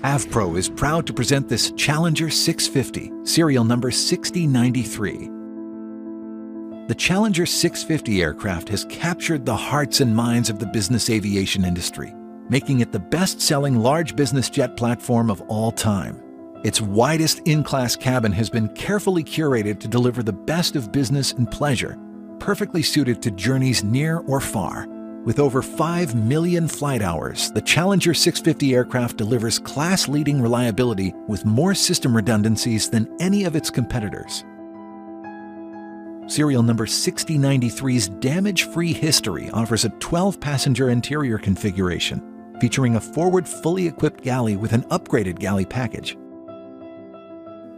AvPro is proud to present this Challenger 650, serial number 6093. The Challenger 650 aircraft has captured the hearts and minds of the business aviation industry, making it the best-selling large business jet platform of all time. Its widest in-class cabin has been carefully curated to deliver the best of business and pleasure, perfectly suited to journeys near or far. With over 5 million flight hours, the Challenger 650 aircraft delivers class-leading reliability with more system redundancies than any of its competitors. Serial number 6093's damage-free history offers a 12-passenger interior configuration, featuring a forward fully equipped galley with an upgraded galley package.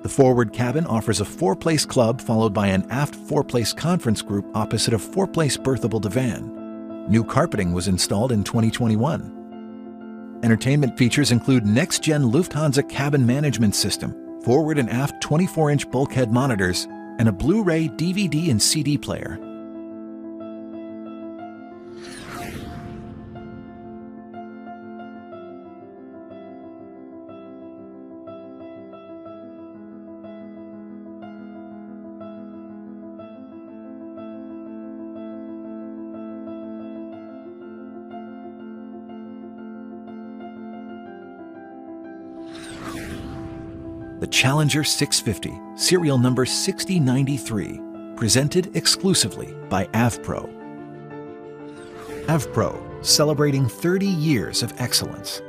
The forward cabin offers a 4-place club followed by an aft 4-place conference group opposite a 4-place berthable divan. New carpeting was installed in 2021. Entertainment features include next-gen Lufthansa cabin management system, forward and aft 24-inch bulkhead monitors, and a Blu-ray, DVD, and CD player. The Challenger 650, serial number 6093, presented exclusively by AvPro. AvPro, celebrating 30 years of excellence.